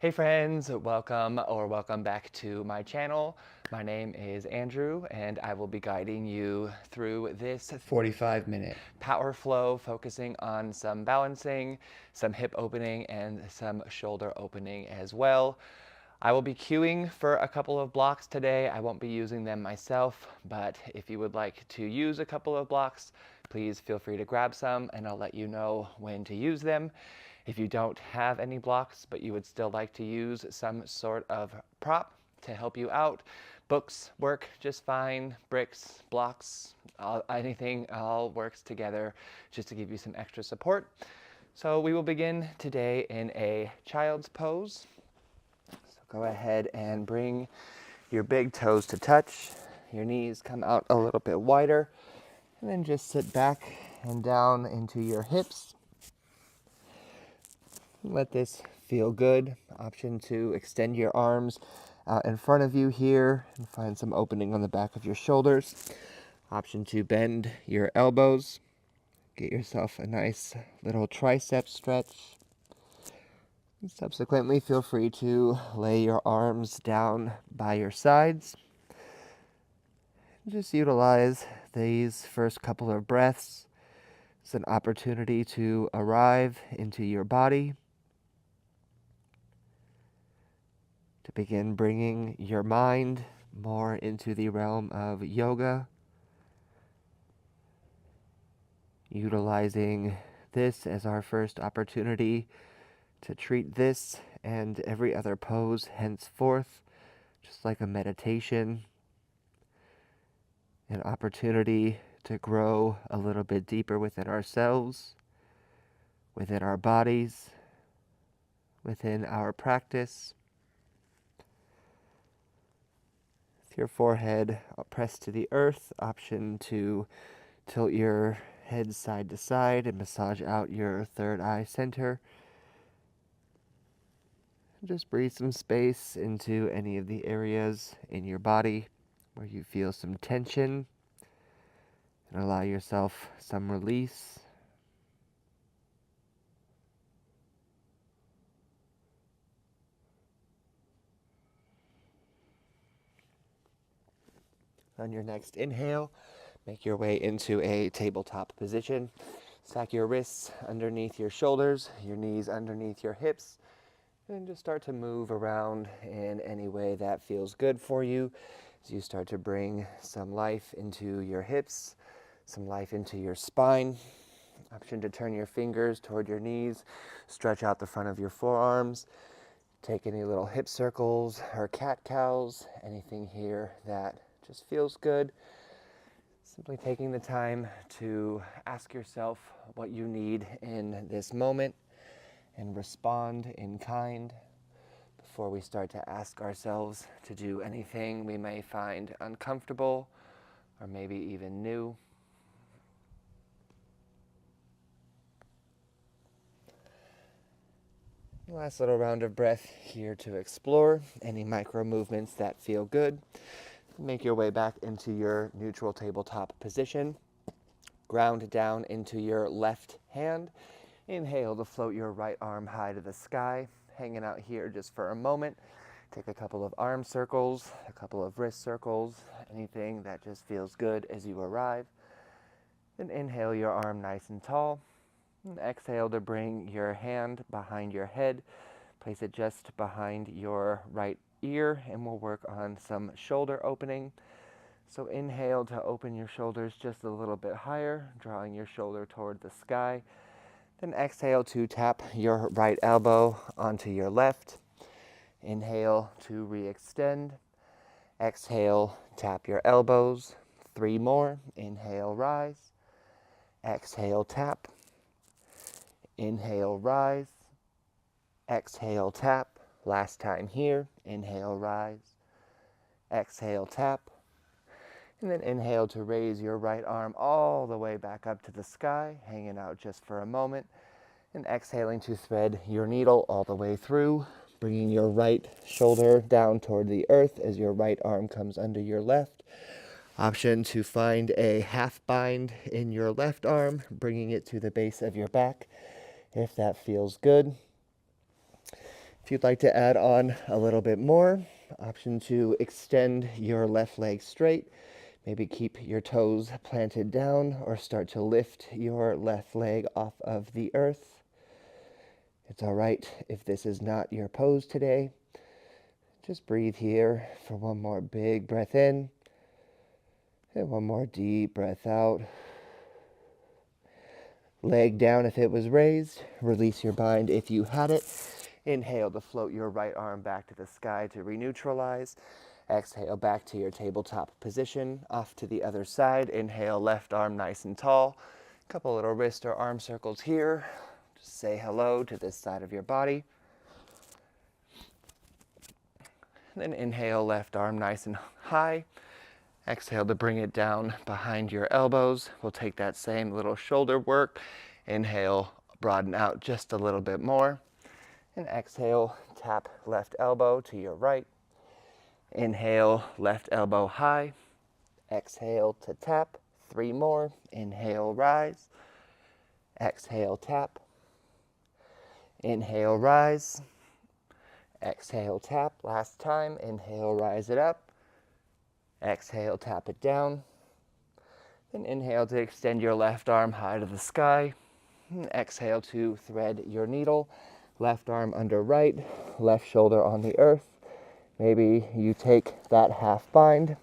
Hey friends, welcome back to my channel. My name is Andrew and I will be guiding you through this 45-minute power flow, focusing on some balancing, some hip opening, and some shoulder opening as well. I will be queuing for a couple of blocks today. I won't be using them myself, but if you would like to use a couple of blocks, please feel free to grab some and I'll let you know when to use them. If you don't have any blocks, but you would still like to use some sort of prop to help you out, books work just fine, bricks, blocks, anything all works together just to give you some extra support. So we will begin today in a child's pose. So go ahead and bring your big toes to touch. Your knees come out a little bit wider, and then just sit back and down into your hips. Let this feel good. Option to extend your arms out in front of you here and find some opening on the back of your shoulders. Option to bend your elbows. Get yourself a nice little tricep stretch. And subsequently, feel free to lay your arms down by your sides. Just utilize these first couple of breaths as an opportunity to arrive into your body, to begin bringing your mind more into the realm of yoga, utilizing this as our first opportunity to treat this and every other pose henceforth just like a meditation, an opportunity to grow a little bit deeper within ourselves, within our bodies, within our practice. With your forehead pressed to the earth, option to tilt your head side to side and massage out your third eye center. Just breathe some space into any of the areas in your body where you feel some tension and allow yourself some release. On your next inhale, make your way into a tabletop position. Stack your wrists underneath your shoulders, your knees underneath your hips, and just start to move around in any way that feels good for you as you start to bring some life into your hips, some life into your spine. Option to turn your fingers toward your knees, stretch out the front of your forearms, take any little hip circles or cat-cows, anything here that just feels good. Simply taking the time to ask yourself what you need in this moment and respond in kind before we start to ask ourselves to do anything we may find uncomfortable or maybe even new. Last little round of breath here to explore any micro movements that feel good. Make your way back into your neutral tabletop position. Ground down into your left hand. Inhale to float your right arm high to the sky, hanging out here just for a moment. Take a couple of arm circles, a couple of wrist circles, anything that just feels good as you arrive. Then inhale your arm nice and tall. And exhale to bring your hand behind your head. Place it just behind your right ear, and we'll work on some shoulder opening. So inhale to open your shoulders just a little bit higher, drawing your shoulder toward the sky. Then exhale to tap your right elbow onto your left. Inhale to re-extend. Exhale, tap your elbows. 3 more. Inhale, rise. Exhale, tap. Inhale, rise. Exhale, tap. Last time here. Inhale, rise. Exhale, tap. And then inhale to raise your right arm all the way back up to the sky, hanging out just for a moment. And exhaling to thread your needle all the way through, bringing your right shoulder down toward the earth as your right arm comes under your left. Option to find a half bind in your left arm, bringing it to the base of your back if that feels good. If you'd like to add on a little bit more, option to extend your left leg straight. Maybe keep your toes planted down or start to lift your left leg off of the earth. It's all right if this is not your pose today. Just breathe here for one more big breath in and one more deep breath out. Leg down if it was raised. Release your bind if you had it. Inhale to float your right arm back to the sky to re-neutralize. Exhale back to your tabletop position. Off to the other side. Inhale, left arm nice and tall. Couple little wrist or arm circles here. Just say hello to this side of your body. Then inhale, left arm nice and high. Exhale to bring it down behind your elbows. We'll take that same little shoulder work. Inhale, broaden out just a little bit more. And exhale, tap left elbow to your right. Inhale, left elbow high. Exhale to tap. 3 more. Inhale, rise. Exhale, tap. Inhale, rise. Exhale, tap. Last time. Inhale, rise it up. Exhale, tap it down. Then inhale to extend your left arm high to the sky. And exhale to thread your needle. Left arm under right, left shoulder on the earth. Maybe you take that half bind.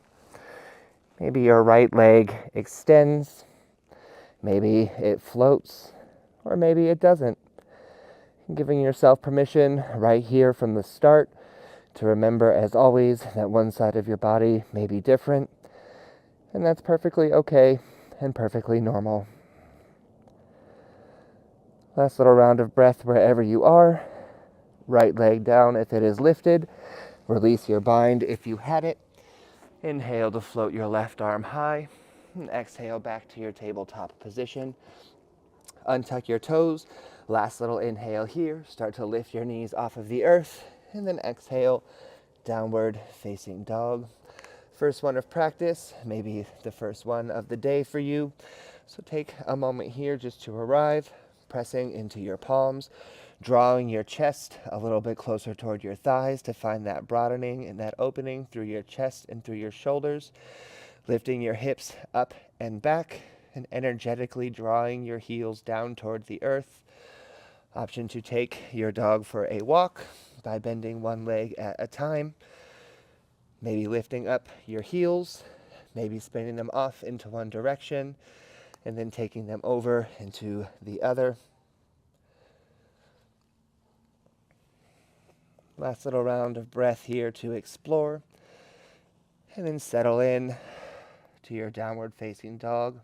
Maybe your right leg extends. Maybe it floats, or maybe it doesn't. Giving yourself permission right here from the start to remember, as always, that one side of your body may be different, and that's perfectly okay and perfectly normal. Last little round of breath wherever you are. Right leg down if it is lifted. Release your bind if you had it. Inhale to float your left arm high. And exhale back to your tabletop position. Untuck your toes. Last little inhale here. Start to lift your knees off of the earth. And then exhale, downward facing dog. First one of practice, maybe the first one of the day for you. So take a moment here just to arrive. Pressing into your palms, drawing your chest a little bit closer toward your thighs to find that broadening and that opening through your chest and through your shoulders, lifting your hips up and back and energetically drawing your heels down toward the earth. Option to take your dog for a walk by bending one leg at a time, maybe lifting up your heels, maybe spinning them off into one direction, and then taking them over into the other. Last little round of breath here to explore. And then settle in to your downward facing dog.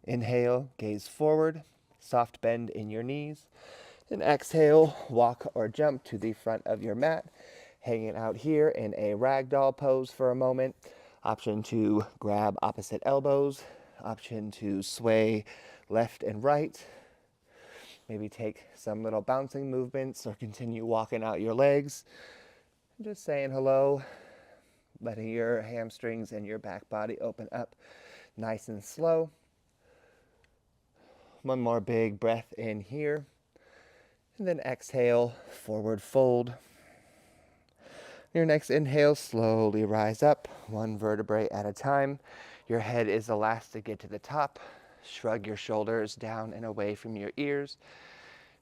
Inhale, gaze forward, soft bend in your knees. Then exhale, walk or jump to the front of your mat, hanging out here in a ragdoll pose for a moment. Option to grab opposite elbows. Option to sway left and right. Maybe take some little bouncing movements or continue walking out your legs. Just saying hello, letting your hamstrings and your back body open up nice and slow. One more big breath in here. And then exhale, forward fold. Your next inhale, slowly rise up, one vertebrae at a time. Your head is the last to get to the top. Shrug your shoulders down and away from your ears.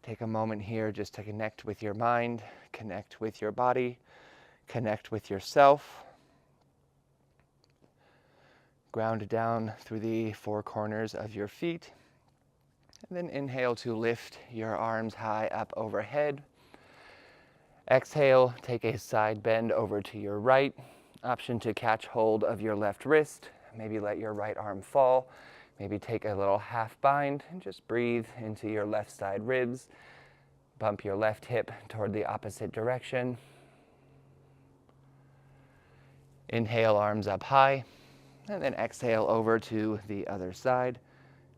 Take a moment here just to connect with your mind, connect with your body, connect with yourself. Ground down through the 4 corners of your feet. And then inhale to lift your arms high up overhead. Exhale, take a side bend over to your right. Option to catch hold of your left wrist. Maybe let your right arm fall. Maybe take a little half bind and just breathe into your left side ribs. Bump your left hip toward the opposite direction. Inhale, arms up high. And then exhale over to the other side.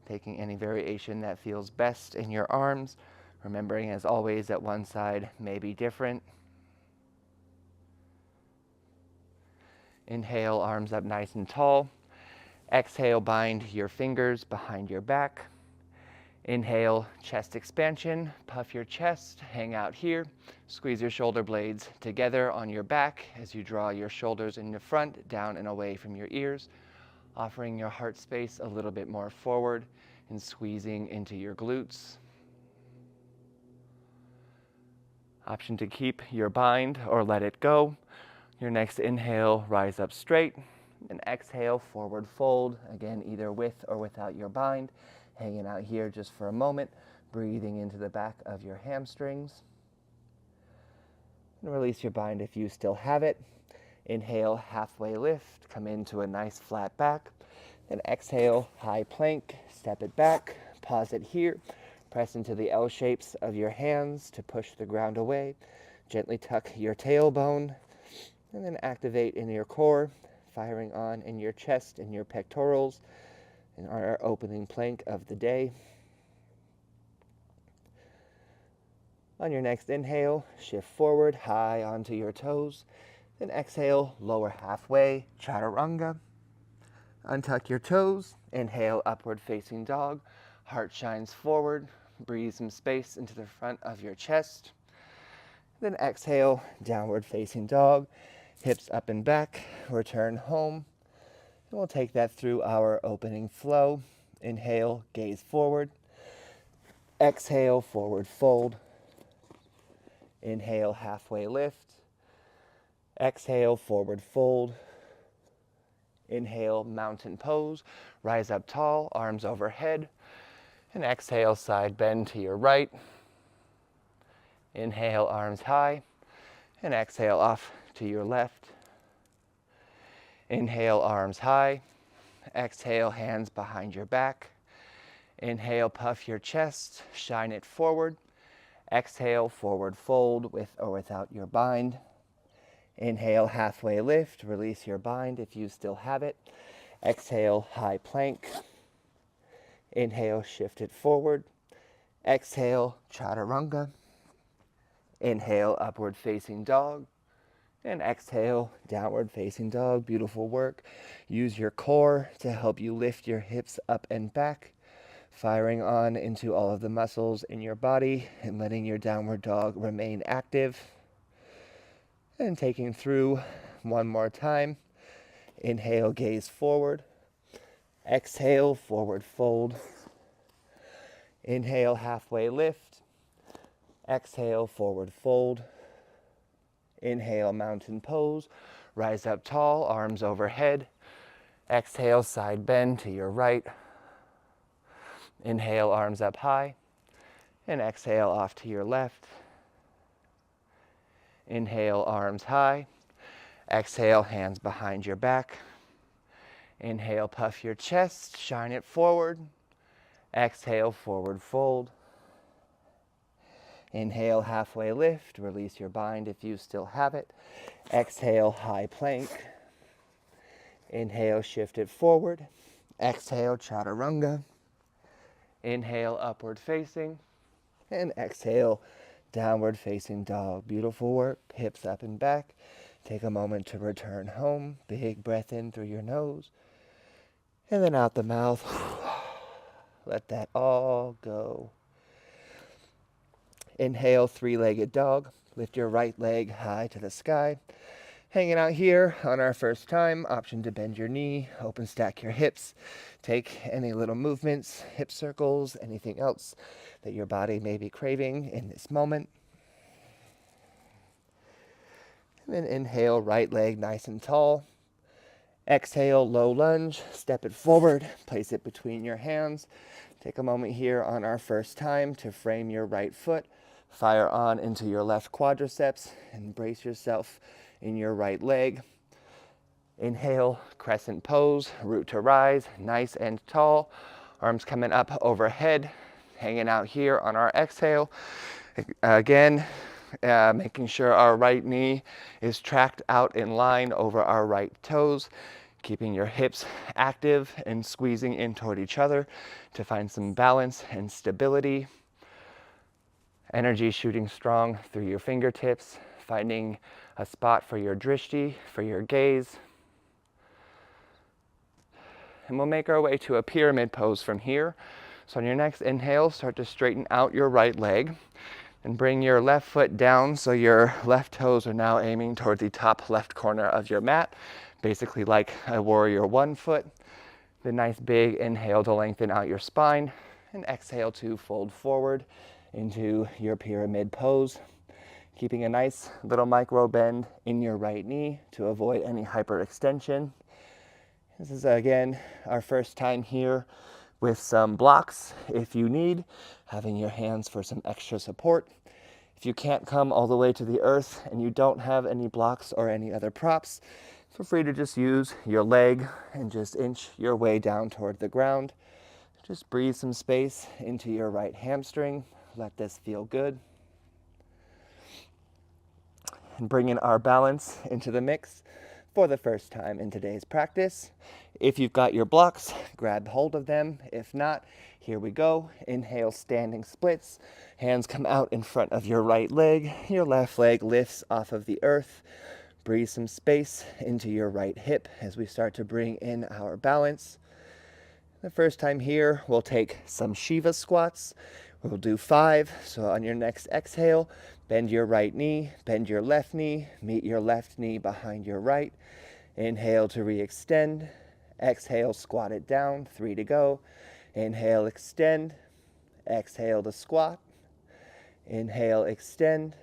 Taking any variation that feels best in your arms. Remembering, as always, that one side may be different. Inhale, arms up nice and tall. Exhale, bind your fingers behind your back. Inhale, chest expansion, puff your chest, hang out here. Squeeze your shoulder blades together on your back as you draw your shoulders in the front, down and away from your ears, offering your heart space a little bit more forward and squeezing into your glutes. Option to keep your bind or let it go. Your next inhale, rise up straight, and exhale, forward fold, again either with or without your bind. Hanging out here just for a moment, breathing into the back of your hamstrings. And release your bind if you still have it. Inhale, halfway lift, come into a nice flat back. Then exhale, high plank, step it back, pause it here. Press into the L shapes of your hands to push the ground away. Gently tuck your tailbone, and then activate in your core, firing on in your chest and your pectorals, in our opening plank of the day. On your next inhale, shift forward, high onto your toes. Then exhale, lower halfway, chaturanga. Untuck your toes, inhale, upward facing dog. Heart shines forward, breathe some space into the front of your chest. Then exhale, downward facing dog. Hips up and back, return home. And we'll take that through our opening flow. Inhale, gaze forward. Exhale, forward fold. Inhale, halfway lift. Exhale, forward fold. Inhale, mountain pose. Rise up tall, arms overhead. And exhale, side bend to your right. Inhale, arms high. And exhale, off to your left. Inhale, arms high. Exhale, hands behind your back. Inhale, puff your chest, shine it forward. Exhale, forward fold with or without your bind. Inhale, halfway lift, release your bind if you still have it. Exhale, high plank. Inhale, shift it forward. Exhale, chaturanga. Inhale, upward facing dog. And exhale, downward facing dog. Beautiful work. Use your core to help you lift your hips up and back, firing on into all of the muscles in your body and letting your downward dog remain active. And taking through one more time. Inhale, gaze forward. Exhale, forward fold. Inhale, halfway lift. Exhale, forward fold. Inhale, mountain pose. Rise up tall, arms overhead. Exhale, side bend to your right. Inhale, arms up high. And exhale, off to your left. Inhale, arms high. Exhale, hands behind your back. Inhale, puff your chest, shine it forward. Exhale, forward fold. Inhale, halfway lift, release your bind if you still have it. Exhale, high plank. Inhale, shift it forward. Exhale, chaturanga. Inhale, upward facing. And exhale, downward facing dog. Beautiful work, hips up and back. Take a moment to return home. Big breath in through your nose. And then out the mouth. Let that all go. Inhale, three-legged dog. Lift your right leg high to the sky. Hanging out here on our first time, option to bend your knee, open stack your hips. Take any little movements, hip circles, anything else that your body may be craving in this moment. And then inhale, right leg nice and tall. Exhale, low lunge, step it forward, place it between your hands. Take a moment here on our first time to frame your right foot. Fire on into your left quadriceps and brace yourself in your right leg. Inhale, crescent pose, root to rise, nice and tall. Arms coming up overhead, hanging out here on our exhale. Again, making sure our right knee is tracked out in line over our right toes. Keeping your hips active and squeezing in toward each other to find some balance and stability. Energy shooting strong through your fingertips, finding a spot for your drishti, for your gaze. And we'll make our way to a pyramid pose from here. So on your next inhale, start to straighten out your right leg and bring your left foot down so your left toes are now aiming toward the top left corner of your mat, basically like a warrior one foot. The nice big inhale to lengthen out your spine, and exhale to fold forward into your pyramid pose, keeping a nice little micro bend in your right knee to avoid any hyperextension. This is again our first time here with some blocks if you need, having your hands for some extra support. If you can't come all the way to the earth and you don't have any blocks or any other props, feel free to just use your leg and just inch your way down toward the ground. Just breathe some space into your right hamstring. Let this feel good. And bring in our balance into the mix for the first time in today's practice. If you've got your blocks, grab hold of them. If not, here we go. Inhale, standing splits. Hands come out in front of your right leg. Your left leg lifts off of the earth. Breathe some space into your right hip as we start to bring in our balance. The first time here, we'll take some Shiva squats. We'll do 5. So on your next exhale, bend your right knee, bend your left knee, meet your left knee behind your right. Inhale to re-extend. Exhale, squat it down. 3 to go. Inhale, extend. Exhale to squat. Inhale, extend.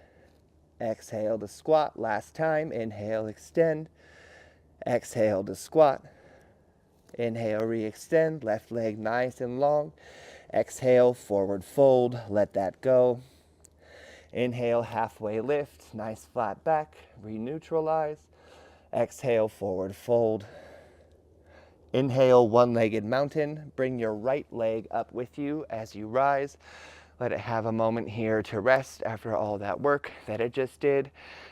Exhale to squat. Last time. Inhale, extend. Exhale to squat. Inhale, re-extend. Left leg nice and long. Exhale, forward fold. Let that go. Inhale, halfway lift. Nice flat back. Re-neutralize. Exhale, forward fold. Inhale, one-legged mountain. Bring your right leg up with you as you rise. Let it have a moment here to rest after all that work that it just did.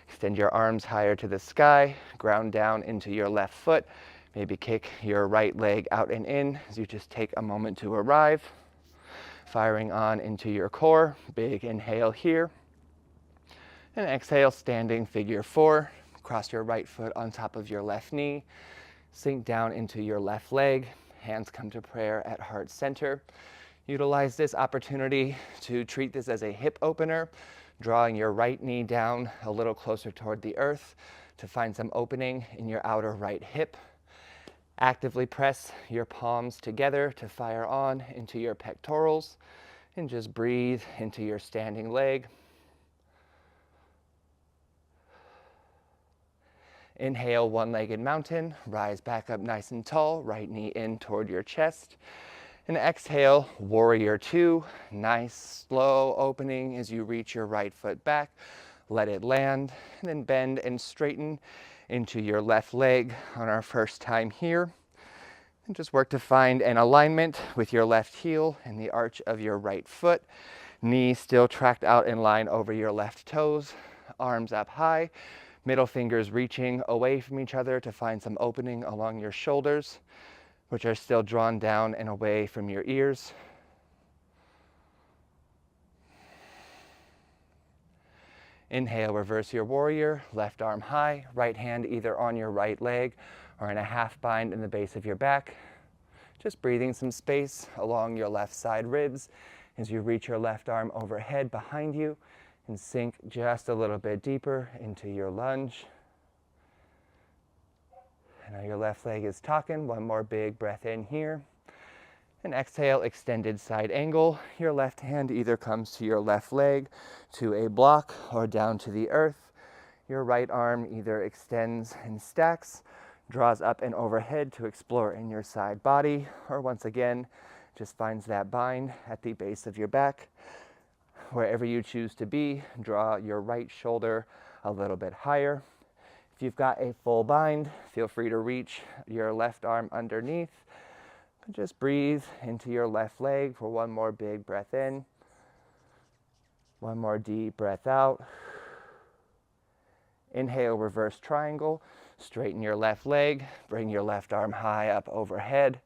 Extend your arms higher to the sky. Ground down into your left foot. Maybe kick your right leg out and in as you just take a moment to arrive. Firing on into your core. Big inhale here. And exhale, standing figure 4. Cross your right foot on top of your left knee. Sink down into your left leg. Hands come to prayer at heart center. Utilize this opportunity to treat this as a hip opener, drawing your right knee down a little closer toward the earth to find some opening in your outer right hip. Actively press your palms together to fire on into your pectorals, and just breathe into your standing leg. Inhale, one-legged mountain. Rise back up nice and tall. Right knee in toward your chest. And exhale, warrior 2. Nice, slow opening as you reach your right foot back. Let it land. And then bend and straighten into your left leg on our first time here. And just work to find an alignment with your left heel and the arch of your right foot. Knee still tracked out in line over your left toes. Arms up high. Middle fingers reaching away from each other to find some opening along your shoulders, which are still drawn down and away from your ears. Inhale, reverse your warrior, left arm high, right hand either on your right leg or in a half bind in the base of your back. Just breathing some space along your left side ribs as you reach your left arm overhead behind you and sink just a little bit deeper into your lunge. And now your left leg is talking. One more big breath in here. And exhale, extended side angle. Your left hand either comes to your left leg, to a block, or down to the earth. Your right arm either extends and stacks, draws up and overhead to explore in your side body, or once again, just finds that bind at the base of your back. Wherever you choose to be, draw your right shoulder a little bit higher. If you've got a full bind, feel free to reach your left arm underneath. Just breathe into your left leg for one more big breath in. One more deep breath out. Inhale, reverse triangle. Straighten your left leg. Bring your left arm high up overhead.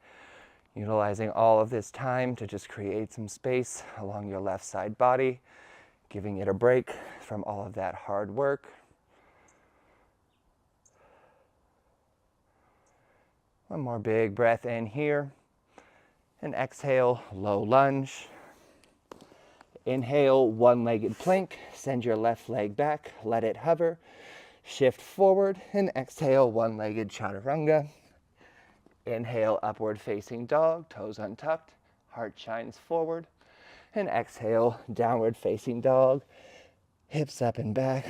Utilizing all of this time to just create some space along your left side body, giving it a break from all of that hard work. One more big breath in here. And exhale, low lunge. Inhale, one-legged plank. Send your left leg back, let it hover. Shift forward and exhale, one-legged chaturanga. Inhale, upward facing dog, toes untucked, heart shines forward. And exhale, downward facing dog, hips up and back.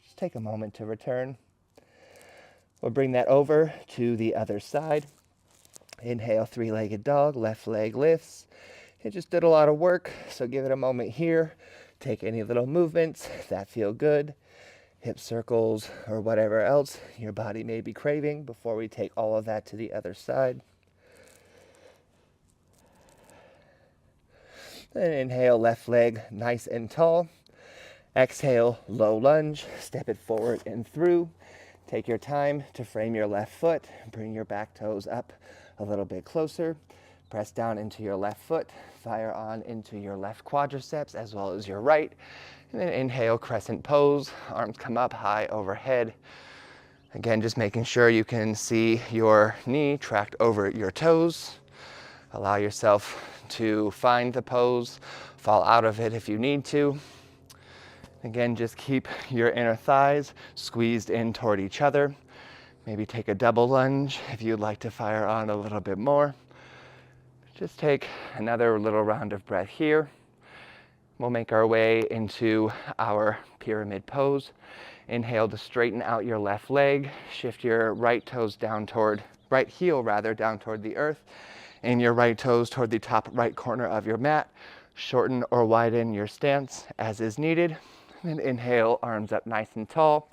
Just take a moment to return. We'll bring that over to the other side. Inhale, three-legged dog, left leg lifts. It just did a lot of work, so give it a moment here. Take any little movements that feel good, hip circles or whatever else your body may be craving before we take all of that to the other side. Then inhale, left leg nice and tall. Exhale, low lunge, step it forward and through. Take your time to frame your left foot. Bring your back toes up a little bit closer. Press down into your left foot. Fire on into your left quadriceps as well as your right. And then inhale, crescent pose. Arms come up high overhead. Again, just making sure you can see your knee tracked over your toes. Allow yourself to find the pose. Fall out of it if you need to. Again, just keep your inner thighs squeezed in toward each other. Maybe take a double lunge if you'd like to fire on a little bit more. Just take another little round of breath here. We'll make our way into our pyramid pose. Inhale to straighten out your left leg. Shift your right toes down toward, right heel rather, down toward the earth. And your right toes toward the top right corner of your mat. Shorten or widen your stance as is needed. And inhale, arms up nice and tall.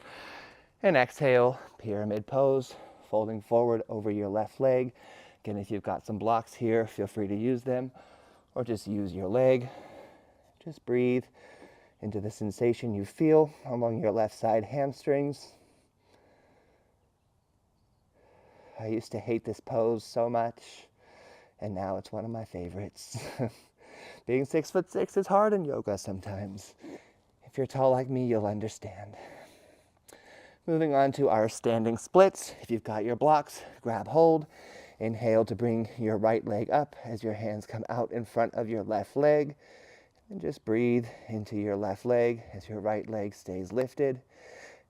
And exhale, pyramid pose, folding forward over your left leg. Again, if you've got some blocks here, feel free to use them or just use your leg. Just breathe into the sensation you feel along your left side hamstrings. I used to hate this pose so much, and now it's one of my favorites. Being 6'6" is hard in yoga sometimes. If you're tall like me, you'll understand. Moving on to our standing splits. If you've got your blocks, grab hold. Inhale to bring your right leg up as your hands come out in front of your left leg. And just breathe into your left leg as your right leg stays lifted.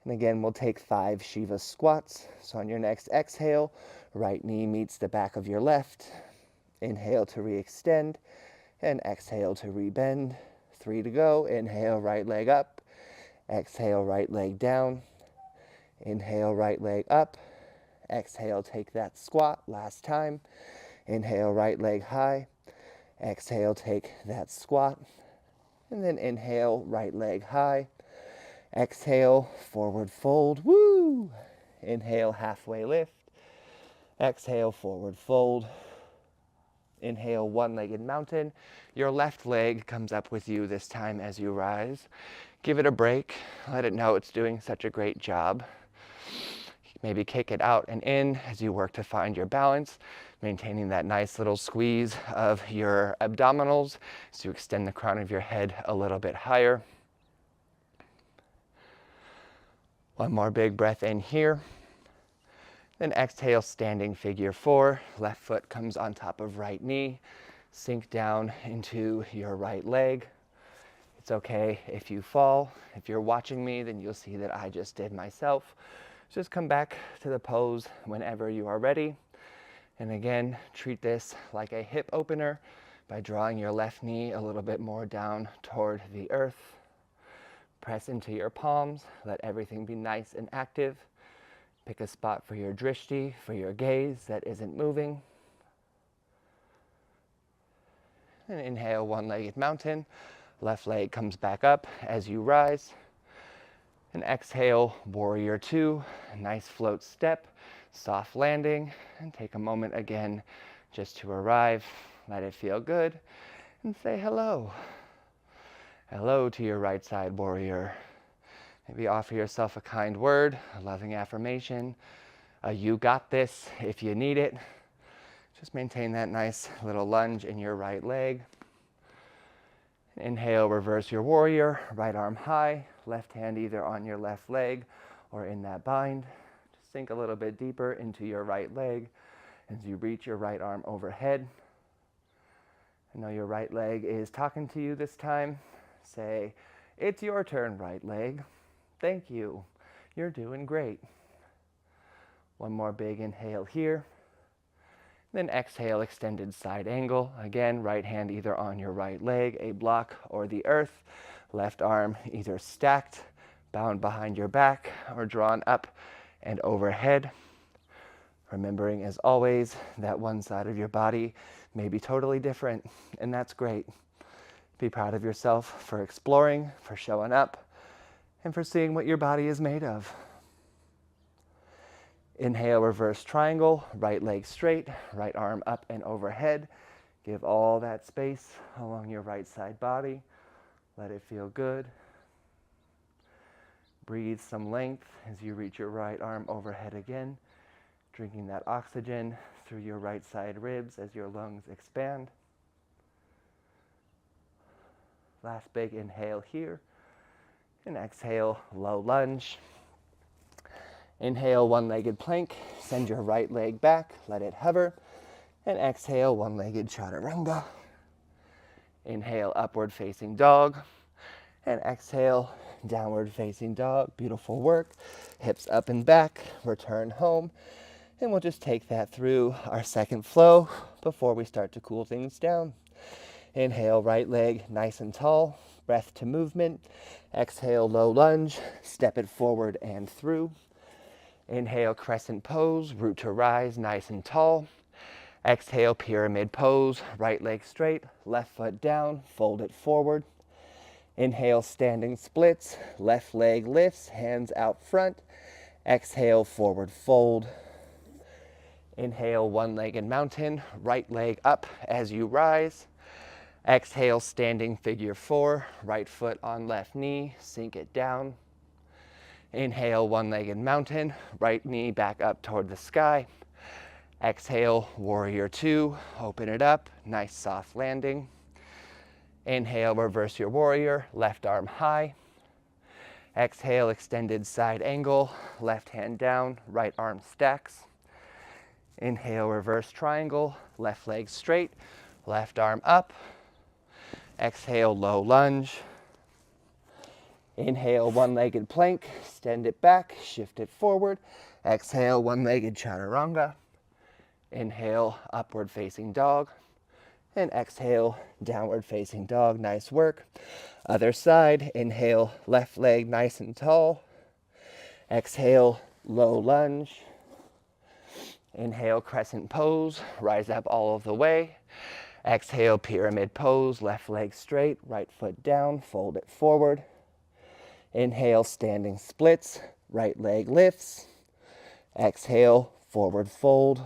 And again, we'll take 5 Shiva squats. So on your next exhale, right knee meets the back of your left. Inhale to re-extend and exhale to rebend. 3 to go. Inhale, right leg up. Exhale, right leg down. Inhale, right leg up. Exhale, take that squat. Last time. Inhale, right leg high. Exhale, take that squat. And then inhale, right leg high. Exhale, forward fold. Woo! Inhale, halfway lift. Exhale, forward fold. Inhale, one-legged mountain. Your left leg comes up with you this time as you rise. Give it a break. Let it know it's doing such a great job. Maybe kick it out and in as you work to find your balance, maintaining that nice little squeeze of your abdominals as you extend the crown of your head a little bit higher. One more big breath in here. Then exhale, standing figure 4. Left foot comes on top of right knee. Sink down into your right leg. It's okay if you fall. If you're watching me, then you'll see that I just did myself. Just come back to the pose whenever you are ready. And again, treat this like a hip opener by drawing your left knee a little bit more down toward the earth. Press into your palms. Let everything be nice and active. Pick a spot for your drishti, for your gaze that isn't moving. And inhale, one-legged mountain. Left leg comes back up as you rise. And exhale, warrior 2. A nice float step, soft landing. And take a moment again just to arrive. Let it feel good. And say hello. Hello to your right side warrior. Maybe offer yourself a kind word, a loving affirmation. You got this if you need it. Just maintain that nice little lunge in your right leg. Inhale, reverse your warrior, right arm high, left hand either on your left leg or in that bind. Just sink a little bit deeper into your right leg as you reach your right arm overhead. I know your right leg is talking to you this time. Say, "It's your turn, right leg. Thank you. You're doing great." One more big inhale here. Then exhale, extended side angle. Again, right hand either on your right leg, a block, or the earth. Left arm either stacked, bound behind your back, or drawn up and overhead. Remembering, as always, that one side of your body may be totally different, and that's great. Be proud of yourself for exploring, for showing up, and for seeing what your body is made of. Inhale, reverse triangle, right leg straight, right arm up and overhead. Give all that space along your right side body. Let it feel good. Breathe some length as you reach your right arm overhead again, drinking that oxygen through your right side ribs as your lungs expand. Last big inhale here, and exhale, low lunge. Inhale, one-legged plank, send your right leg back, let it hover, and exhale, one-legged chaturanga. Inhale, upward facing dog, and exhale, downward facing dog. Beautiful work. Hips up and back, return home, and we'll just take that through our second flow before we start to cool things down. Inhale, right leg nice and tall, breath to movement. Exhale, low lunge, step it forward and through. Inhale, crescent pose, root to rise, nice and tall. Exhale, pyramid pose, right leg straight, left foot down, fold it forward. Inhale, standing splits, left leg lifts, hands out front. Exhale, forward fold. Inhale, one-legged mountain, right leg up as you rise. Exhale, standing figure four, right foot on left knee, sink it down. Inhale, one-legged mountain, right knee back up toward the sky. Exhale, warrior two, open it up, nice soft landing. Inhale, reverse your warrior, left arm high. Exhale, extended side angle, left hand down, right arm stacks. Inhale, reverse triangle, left leg straight, left arm up. Exhale, low lunge. Inhale, one-legged plank, extend it back, shift it forward. Exhale, one-legged chaturanga. Inhale, upward facing dog. And exhale, downward facing dog. Nice work. Other side, inhale, left leg nice and tall. Exhale, low lunge. Inhale, crescent pose, rise up all of the way. Exhale, pyramid pose, left leg straight, right foot down, fold it forward. Inhale, standing splits, right leg lifts. Exhale, forward fold.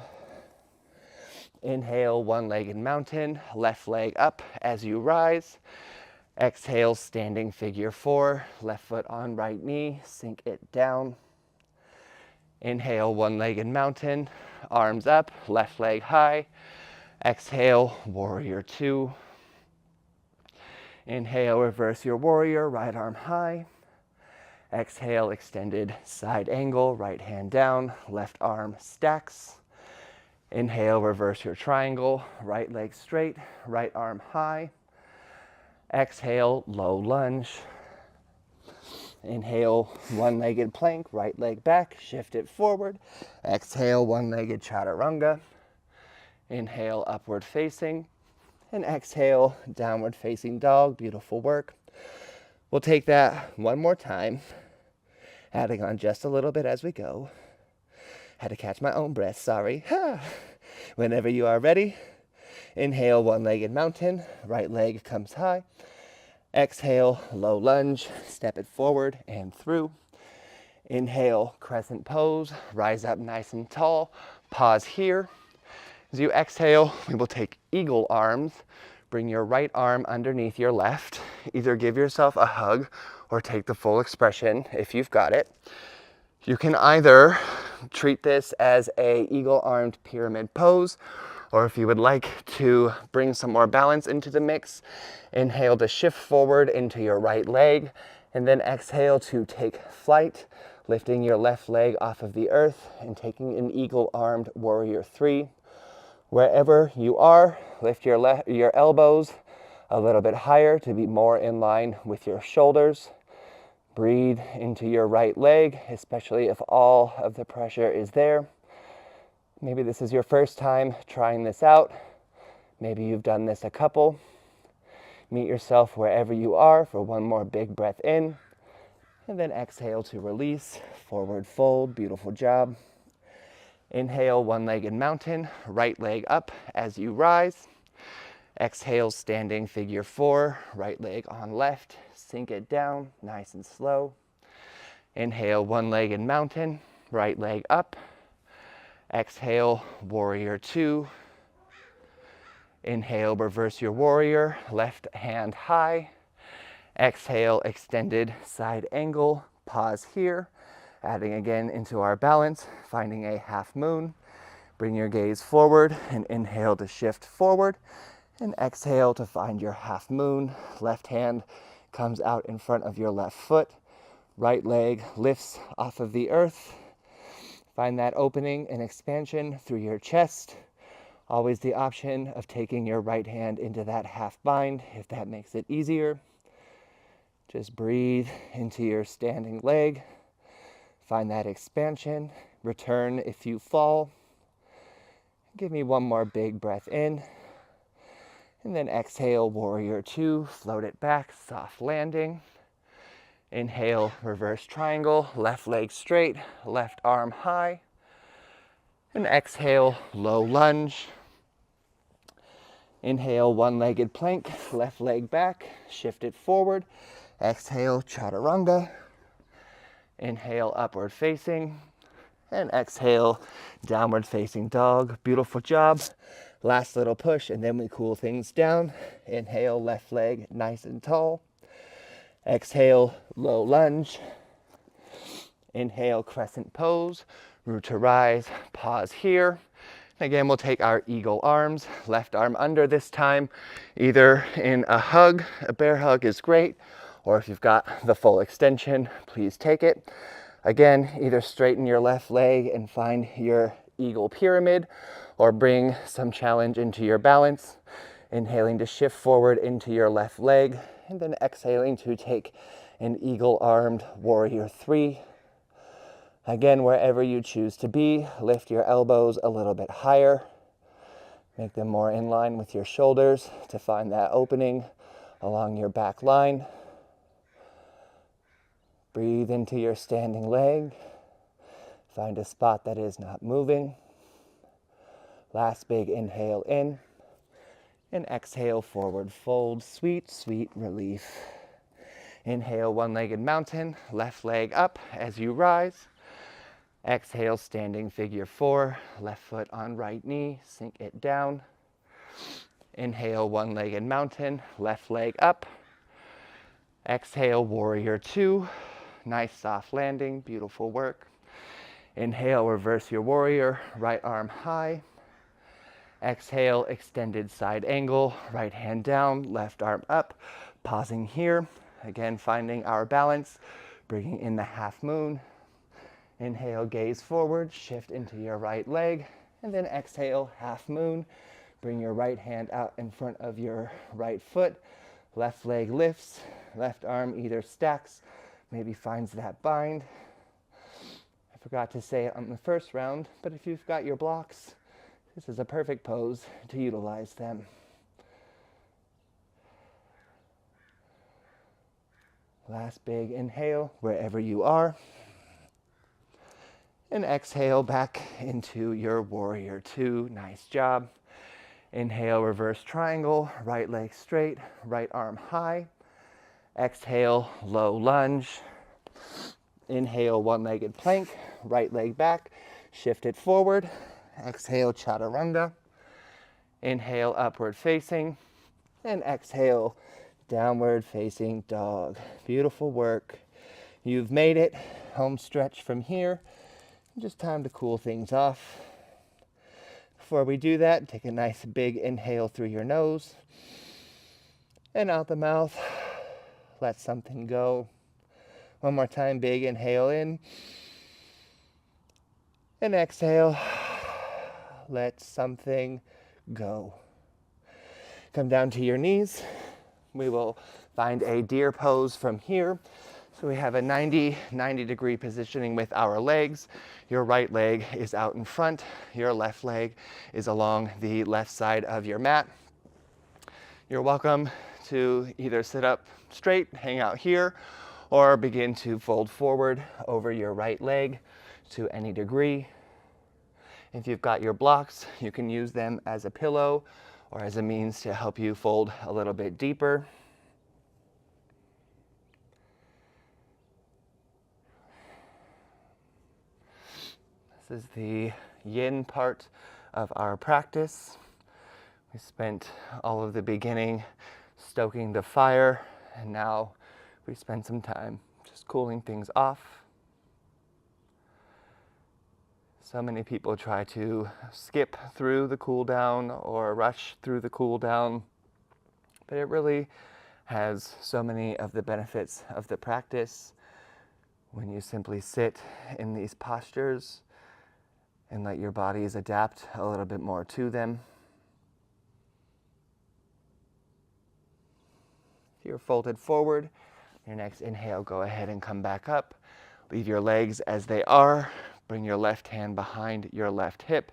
Inhale, one-legged mountain, left leg up as you rise. Exhale, standing figure four, left foot on right knee, sink it down. Inhale, one-legged mountain, arms up, left leg high. Exhale, warrior two. Inhale, reverse your warrior, right arm high. Exhale, extended side angle, right hand down, left arm stacks. Inhale, reverse your triangle, right leg straight, right arm high. Exhale, low lunge. Inhale, one-legged plank, right leg back, shift it forward. Exhale, one-legged chaturanga. Inhale, upward facing. And exhale, downward facing dog. Beautiful work. We'll take that one more time, adding on just a little bit as we go. Had to catch my own breath, sorry. Whenever you are ready, inhale, one-legged mountain, right leg comes high. Exhale, low lunge, step it forward and through. Inhale, crescent pose, rise up nice and tall. Pause here. As you exhale, we will take eagle arms. Bring your right arm underneath your left. Either give yourself a hug or take the full expression if you've got it. You can either treat this as a eagle-armed pyramid pose, or if you would like to bring some more balance into the mix, inhale to shift forward into your right leg, and then exhale to take flight, lifting your left leg off of the earth and taking an eagle-armed warrior three. Wherever you are, lift your elbows a little bit higher to be more in line with your shoulders. Breathe into your right leg, especially if all of the pressure is there. Maybe this is your first time trying this out. Maybe you've done this a couple. Meet yourself wherever you are for one more big breath in. And then exhale to release, forward fold, beautiful job. Inhale, one-legged mountain, right leg up as you rise. Exhale, standing figure 4, right leg on left, sink it down, nice and slow. Inhale, one-legged mountain, right leg up. Exhale, warrior 2. Inhale, reverse your warrior, left hand high. Exhale, extended side angle, pause here. Adding again into our balance, finding a half moon. Bring your gaze forward and inhale to shift forward. And exhale to find your half moon. Left hand comes out in front of your left foot. Right leg lifts off of the earth. Find that opening and expansion through your chest. Always the option of taking your right hand into that half bind if that makes it easier. Just breathe into your standing leg. Find that expansion. Return if you fall. Give me one more big breath in. And then exhale, warrior 2. Float it back, soft landing. Inhale, reverse triangle. Left leg straight, left arm high. And exhale, low lunge. Inhale, one-legged plank. Left leg back, shift it forward. Exhale, chaturanga. Inhale, upward facing. And exhale, downward facing dog. Beautiful job. Last little push, and then we cool things down. Inhale, left leg nice and tall. Exhale, low lunge. Inhale, crescent pose. Root to rise, pause here. Again, we'll take our eagle arms, left arm under this time, either in a hug, a bear hug is great, or if you've got the full extension, please take it. Again, either straighten your left leg and find your eagle pyramid, or bring some challenge into your balance. Inhaling to shift forward into your left leg, and then exhaling to take an eagle-armed warrior 3. Again, wherever you choose to be, lift your elbows a little bit higher. Make them more in line with your shoulders to find that opening along your back line. Breathe into your standing leg. Find a spot that is not moving. Last big inhale in. And exhale, forward fold. Sweet, sweet relief. Inhale, one-legged mountain. Left leg up as you rise. Exhale, standing figure 4, left foot on right knee, sink it down. Inhale, one-legged mountain, left leg up. Exhale, warrior 2, nice soft landing, beautiful work. Inhale, reverse your warrior, right arm high. Exhale, extended side angle, right hand down, left arm up. Pausing here, again finding our balance, bringing in the half moon. Inhale, gaze forward, shift into your right leg, and then exhale, half moon. Bring your right hand out in front of your right foot. Left leg lifts, left arm either stacks, maybe finds that bind. I forgot to say it on the first round, but if you've got your blocks, this is a perfect pose to utilize them. Last big inhale, wherever you are. And exhale back into your warrior 2. Nice job. Inhale, reverse triangle, right leg straight, right arm high. Exhale, low lunge. Inhale, one-legged plank, right leg back, shift it forward. Exhale, chaturanga. Inhale, upward facing. And exhale, downward facing dog. Beautiful work. You've made it. Home stretch from here. Just time to cool things off. Before we do that, take a nice big inhale through your nose and out the mouth. Let something go. One more time, big inhale in and exhale. Let something go. Come down to your knees. We will find a deer pose from here. So we have a 90 degree positioning with our legs. Your right leg is out in front. Your left leg is along the left side of your mat. You're welcome to either sit up straight, hang out here, or begin to fold forward over your right leg to any degree. If you've got your blocks, you can use them as a pillow or as a means to help you fold a little bit deeper. This is the yin part of our practice. We spent all of the beginning stoking the fire, and now we spend some time just cooling things off. So many people try to skip through the cool down or rush through the cool down, but it really has so many of the benefits of the practice when you simply sit in these postures and let your bodies adapt a little bit more to them. If you're folded forward, your next inhale, go ahead and come back up. Leave your legs as they are. Bring your left hand behind your left hip,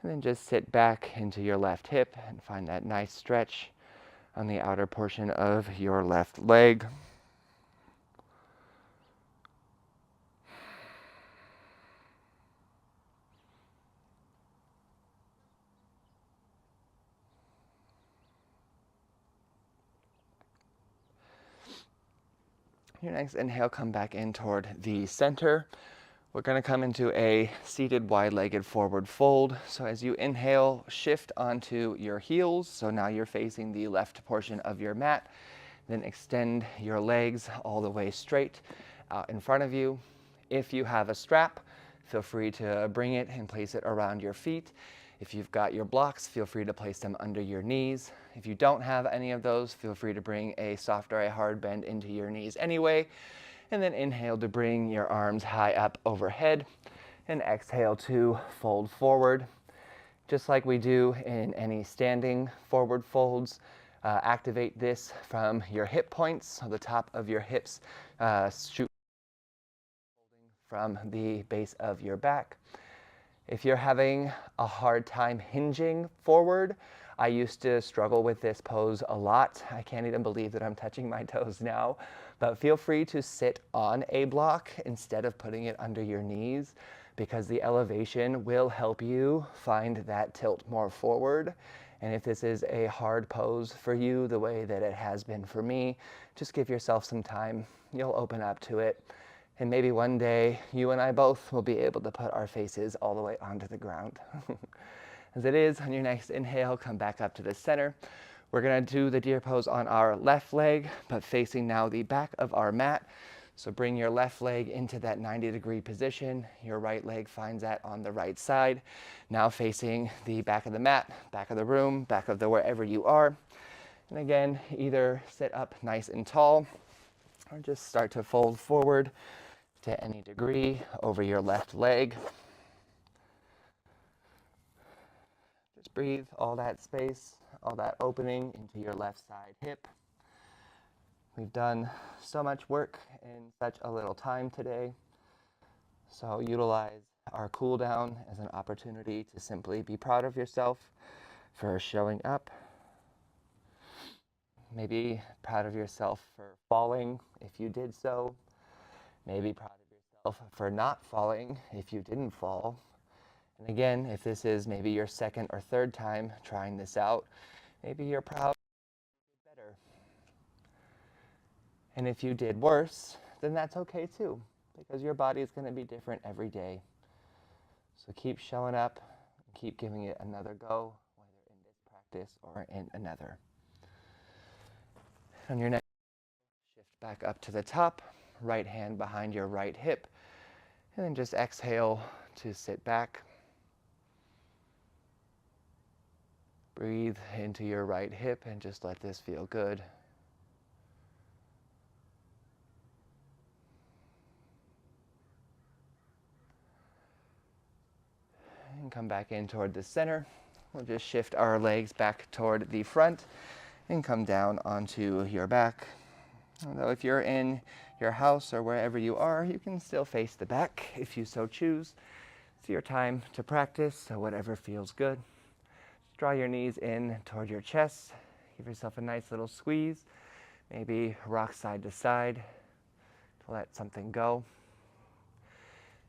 and then just sit back into your left hip and find that nice stretch on the outer portion of your left leg. Your next inhale, come back in toward the center. We're going to come into a seated wide-legged forward fold. So as you inhale, shift onto your heels. So now you're facing the left portion of your mat. Then extend your legs all the way straight out in front of you. If you have a strap, feel free to bring it and place it around your feet. If you've got your blocks, feel free to place them under your knees. If you don't have any of those, feel free to bring a soft or a hard bend into your knees anyway. And then inhale to bring your arms high up overhead, and exhale to fold forward. Just like we do in any standing forward folds, activate this from your hip points, so the top of your hips shoot from the base of your back. If you're having a hard time hinging forward, I used to struggle with this pose a lot. I can't even believe that I'm touching my toes now, but feel free to sit on a block instead of putting it under your knees, because the elevation will help you find that tilt more forward. And if this is a hard pose for you, the way that it has been for me, just give yourself some time. You'll open up to it. And maybe one day, you and I both will be able to put our faces all the way onto the ground. As it is, on your next inhale, come back up to the center. We're gonna do the deer pose on our left leg, but facing now the back of our mat. So bring your left leg into that 90-degree position. Your right leg finds that on the right side. Now facing the back of the mat, back of the room, back of the wherever you are. And again, either sit up nice and tall, or just start to fold forward to any degree over your left leg. Just breathe all that space, all that opening into your left side hip. We've done so much work in such a little time today. So utilize our cool down as an opportunity to simply be proud of yourself for showing up. Maybe proud of yourself for falling if you did so. Maybe proud of yourself for not falling if you didn't fall. And again, if this is maybe your second or third time trying this out, maybe you're proud you did better. And if you did worse, then that's okay too, because your body is going to be different every day. So keep showing up, and keep giving it another go, whether in this practice or in another. On your next, shift back up to the top, right hand behind your right hip, and then just exhale to sit back. Breathe into your right hip and just let this feel good. And come back in toward the center. We'll just shift our legs back toward the front and come down onto your back. Although if you're in your house or wherever you are, you can still face the back if you so choose. It's your time to practice, so whatever feels good. Draw your knees in toward your chest. Give yourself a nice little squeeze. Maybe rock side to side to let something go.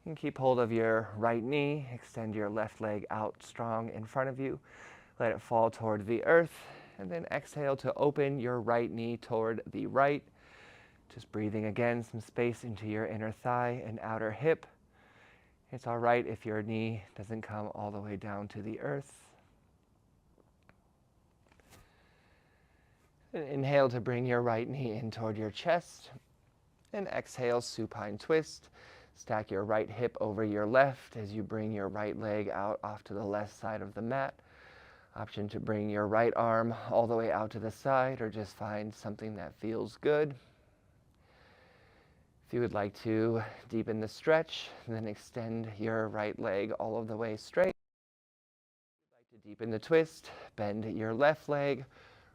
You can keep hold of your right knee. Extend your left leg out strong in front of you. Let it fall toward the earth. And then exhale to open your right knee toward the right. Just breathing again, some space into your inner thigh and outer hip. It's all right if your knee doesn't come all the way down to the earth. And inhale to bring your right knee in toward your chest. And exhale, supine twist. Stack your right hip over your left as you bring your right leg out off to the left side of the mat. Option to bring your right arm all the way out to the side, or just find something that feels good. If you would like to deepen the stretch, then extend your right leg all of the way straight. If you'd like to deepen the twist, bend your left leg,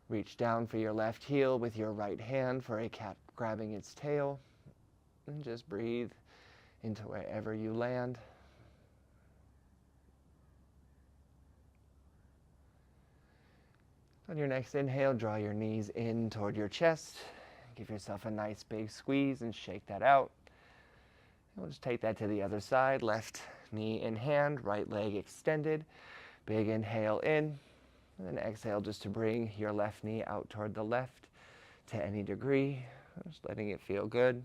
reach down for your left heel with your right hand for a cat grabbing its tail, and just breathe into wherever you land. On your next inhale, draw your knees in toward your chest. Give yourself a nice big squeeze and shake that out. And we'll just take that to the other side. Left knee in hand, right leg extended. Big inhale in, and then exhale just to bring your left knee out toward the left to any degree. Just letting it feel good.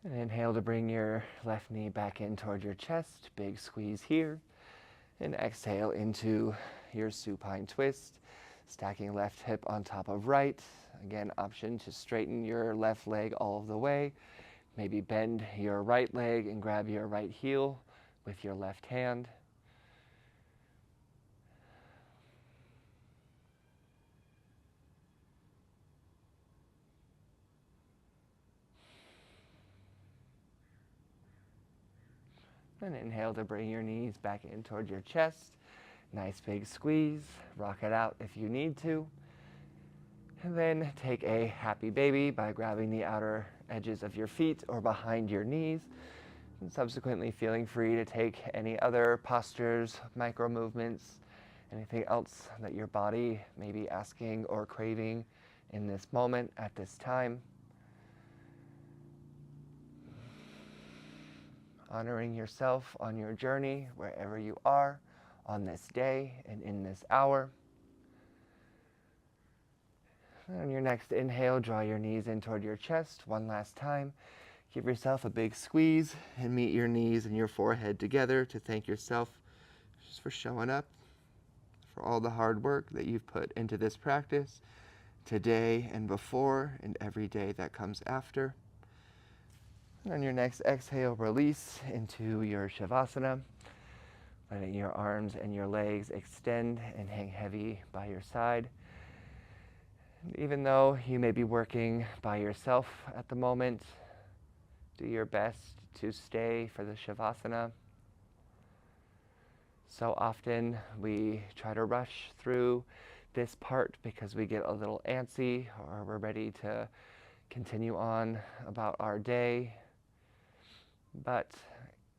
And inhale to bring your left knee back in toward your chest. Big squeeze here. And exhale into your supine twist. Stacking left hip on top of right. Again, option to straighten your left leg all of the way. Maybe bend your right leg and grab your right heel with your left hand. And inhale to bring your knees back in toward your chest. Nice big squeeze. Rock it out if you need to. And then take a happy baby by grabbing the outer edges of your feet or behind your knees. And subsequently feeling free to take any other postures, micro movements, anything else that your body may be asking or craving in this moment at this time. Honoring yourself on your journey, wherever you are, on this day and in this hour. On your next inhale, draw your knees in toward your chest one last time. Give yourself a big squeeze and meet your knees and your forehead together to thank yourself just for showing up, for all the hard work that you've put into this practice today and before and every day that comes after. And on your next exhale, release into your Shavasana, letting your arms and your legs extend and hang heavy by your side. And even though you may be working by yourself at the moment, do your best to stay for the Shavasana. So often we try to rush through this part because we get a little antsy or we're ready to continue on about our day. But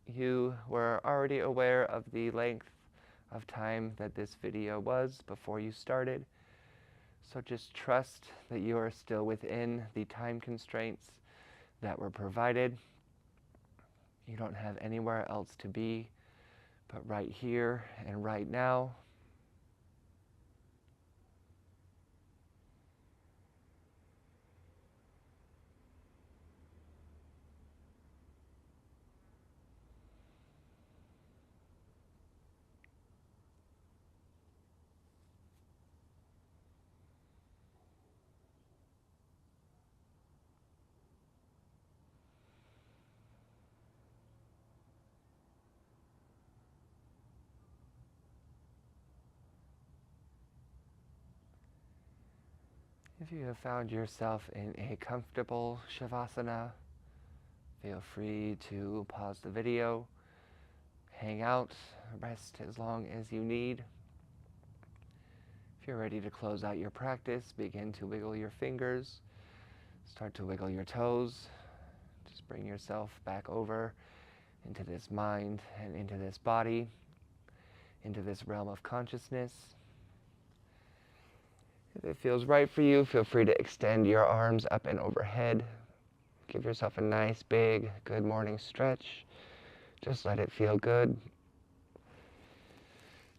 you were already aware of the length of time that this video was before you started. So just trust that you are still within the time constraints that were provided. You don't have anywhere else to be but right here and right now. If you have found yourself in a comfortable Shavasana, Feel free to pause the video, hang out, rest as long as you need. If you're ready to close out your practice, begin to wiggle your fingers, start to wiggle your toes. Just bring yourself back over into this mind and into this body, into this realm of consciousness. If it feels right for you, feel free to extend your arms up and overhead. Give yourself a nice, big, good morning stretch. Just let it feel good.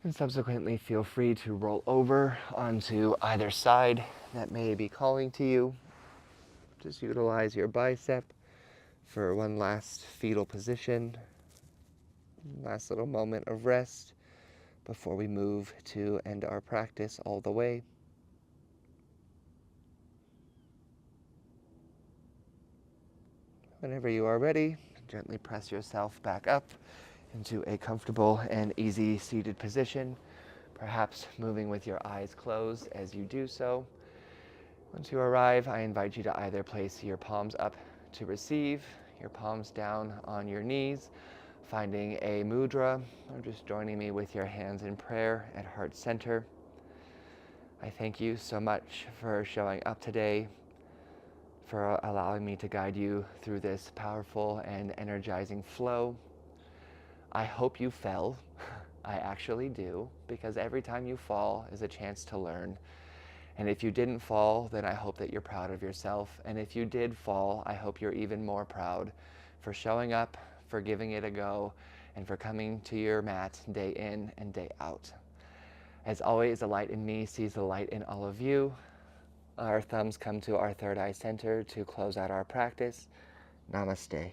And subsequently, feel free to roll over onto either side that may be calling to you. Just utilize your bicep for one last fetal position. Last little moment of rest before we move to end our practice all the way. Whenever you are ready, gently press yourself back up into a comfortable and easy seated position, perhaps moving with your eyes closed as you do so. Once you arrive, I invite you to either place your palms up to receive, your palms down on your knees, finding a mudra, or just joining me with your hands in prayer at heart center. I thank you so much for showing up today, for allowing me to guide you through this powerful and energizing flow. I hope you fell. I actually do, because every time you fall is a chance to learn. And if you didn't fall, then I hope that you're proud of yourself. And if you did fall, I hope you're even more proud for showing up, for giving it a go, and for coming to your mat day in and day out. As always, the light in me sees the light in all of you. Our thumbs come to our third eye center to close out our practice. Namaste.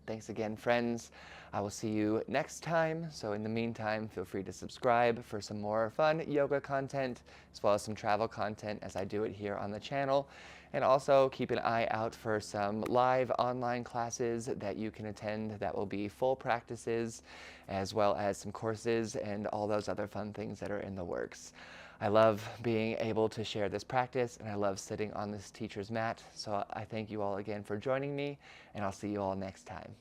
Thanks again, friends. I will see you next time. So in the meantime, feel free to subscribe for some more fun yoga content, as well as some travel content as I do it here on the channel. And also keep an eye out for some live online classes that you can attend that will be full practices, as well as some courses and all those other fun things that are in the works. I love being able to share this practice, and I love sitting on this teacher's mat. So I thank you all again for joining me, and I'll see you all next time.